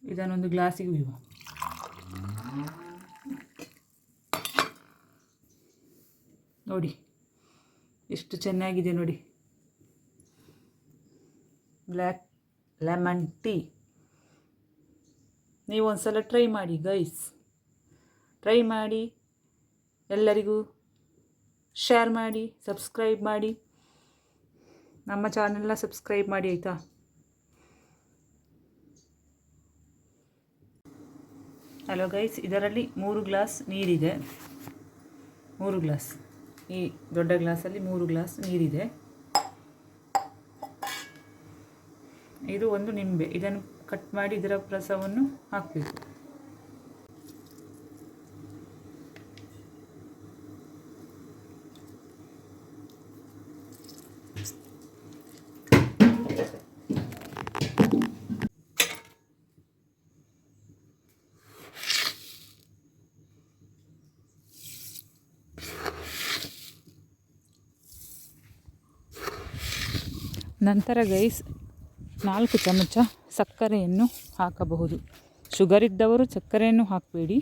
ಇದನ್ನೊಂದು ಗ್ಲಾಸಿಗೆ ಹುಯ್ಯುವ. ನೋಡಿ ಎಷ್ಟು ಚೆನ್ನಾಗಿದೆ ನೋಡಿ, ಬ್ಲ್ಯಾಕ್ ಲೆಮನ್ ಟೀ. ನೀವು ಒಂದ್ಸಲ ಟ್ರೈ ಮಾಡಿ ಗೈಸ್, ಟ್ರೈ ಮಾಡಿ, ಎಲ್ಲರಿಗೂ ಶೇರ್ ಮಾಡಿ, ಸಬ್ಸ್ಕ್ರೈಬ್ ಮಾಡಿ, ನಮ್ಮ ಚಾನೆಲ್ನ ಸಬ್ಸ್ಕ್ರೈಬ್ ಮಾಡಿ ಆಯಿತಾ. ಹಲೋ ಗೈಸ್, ಇದರಲ್ಲಿ 3 ಗ್ಲಾಸ್ ನೀರಿದೆ. 3 ಗ್ಲಾಸ್, ಈ ದೊಡ್ಡ ಗ್ಲಾಸಲ್ಲಿ 3 ಗ್ಲಾಸ್ ನೀರಿದೆ. ಇದು ಒಂದು ನಿಂಬೆ, ಇದನ್ನು ಕಟ್ ಮಾಡಿ ಇದರ ರಸವನ್ನು ಹಾಕಬೇಕು. ನಂತರ ಗೈಸ್ 4 ಚಮಚ ಸಕ್ಕರೆಯನ್ನು ಹಾಕಬಹುದು. ಶುಗರ್ ಇದ್ದವರು ಸಕ್ಕರೆಯನ್ನು ಹಾಕಬೇಡಿ,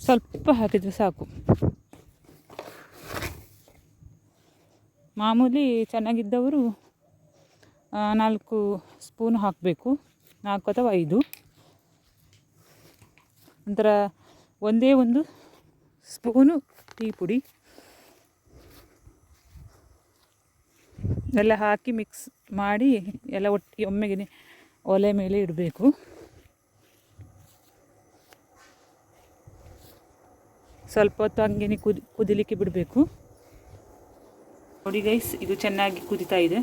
ಸ್ವಲ್ಪ ಹಾಕಿದರೆ ಸಾಕು. ಮಾಮೂಲಿ ಚೆನ್ನಾಗಿದ್ದವರು 4 ಸ್ಪೂನ್ ಹಾಕಬೇಕು, 4 ಅಥವಾ 5. ನಂತರ ಒಂದೇ ಒಂದು ಸ್ಪೂನು ಟೀ ಪುಡಿ ಎಲ್ಲ ಹಾಕಿ ಮಿಕ್ಸ್ ಮಾಡಿ ಎಲ್ಲ ಒಟ್ಟಿಗೆ ಒಮ್ಮೆಗೆ ಒಲೆ ಮೇಲೆ ಇಡಬೇಕು. ಸ್ವಲ್ಪ ಹೊತ್ತು ಹಂಗೆ ಕುದಿಲಿಕ್ಕೆ ಬಿಡಬೇಕು. ನೋಡಿ ಗೈಸ್, ಇದು ಚೆನ್ನಾಗಿ ಕುದಿತಾ ಇದೆ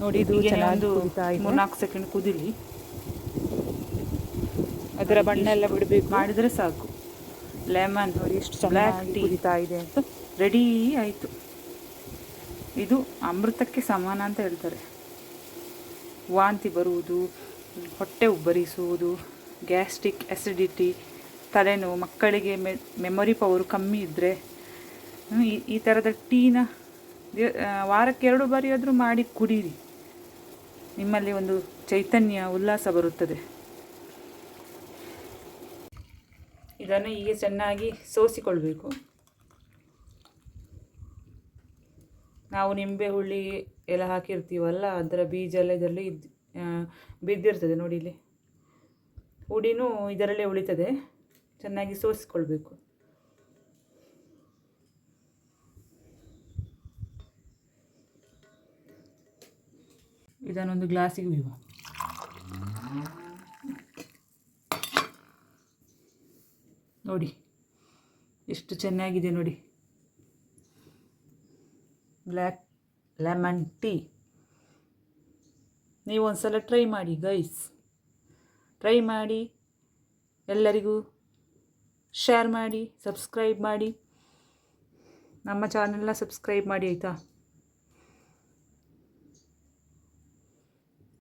ನೋಡಿ. ಇದು ಚೆನ್ನಾಗಿ 3-4 ಸೆಕೆಂಡ್ ಕುದಿಲಿ, ಅದರ ಬಣ್ಣ ಎಲ್ಲ ಬಿಡಬೇಕು, ಮಾಡಿದರೆ ಸಾಕು. ಲೆಮನ್ ನೋಡಿ ಎಷ್ಟು ಚೆನ್ನಾಗಿ ಕುದಿತಾ ಇದೆ ಅಂತ ರೆಡಿ ಆಯಿತು. ಇದು ಅಮೃತಕ್ಕೆ ಸಮಾನ ಅಂತ ಹೇಳ್ತಾರೆ. ವಾಂತಿ ಬರುವುದು, ಹೊಟ್ಟೆ ಉಬ್ಬರಿಸುವುದು, ಗ್ಯಾಸ್ಟ್ರಿಕ್, ಅಸಿಡಿಟಿ, ತಲೆನೋವು, ಮಕ್ಕಳಿಗೆ ಮೆಮೊರಿ ಪವರು ಕಮ್ಮಿ ಇದ್ದರೆ ಈ ಥರದ ಟೀನ ವಾರಕ್ಕೆ 2 ಬಾರಿ ಆದರೂ ಮಾಡಿ ಕುಡೀರಿ. ನಿಮ್ಮಲ್ಲಿ ಒಂದು ಚೈತನ್ಯ, ಉಲ್ಲಾಸ ಬರುತ್ತದೆ. ಇದನ್ನು ಹೀಗೆ ಚೆನ್ನಾಗಿ ಸೋಸಿಕೊಳ್ಬೇಕು. ನಾವು ನಿಂಬೆ ಹುಳಿ ಎಲ್ಲ ಹಾಕಿರ್ತೀವಲ್ಲ, ಅದರ ಬೀಜ ಎಲ್ಲ ಇದರಲ್ಲಿ ಬಿದ್ದಿರ್ತದೆ ನೋಡಿ. ಇಲ್ಲಿ ಹುಡಿನೂ ಇದರಲ್ಲೇ ಉಳಿತದೆ. ಚೆನ್ನಾಗಿ ಸೋಸಿಕೊಳ್ಬೇಕು. ಇದನ್ನೊಂದು ಗ್ಲಾಸಿಗೆ ಹುಯ್ಯುವ. ನೋಡಿ ಎಷ್ಟು ಚೆನ್ನಾಗಿದೆ ನೋಡಿ, ಬ್ಲ್ಯಾಕ್ ಲೆಮನ್ ಟೀ. ನೀವು ಒಂದ್ಸಲ ಟ್ರೈ ಮಾಡಿ ಗೈಸ್, ಟ್ರೈ ಮಾಡಿ, ಎಲ್ಲರಿಗೂ ಶೇರ್ ಮಾಡಿ, ಸಬ್ಸ್ಕ್ರೈಬ್ ಮಾಡಿ, ನಮ್ಮ ಚಾನೆಲ್ನ ಸಬ್ಸ್ಕ್ರೈಬ್ ಮಾಡಿ ಆಯಿತಾ.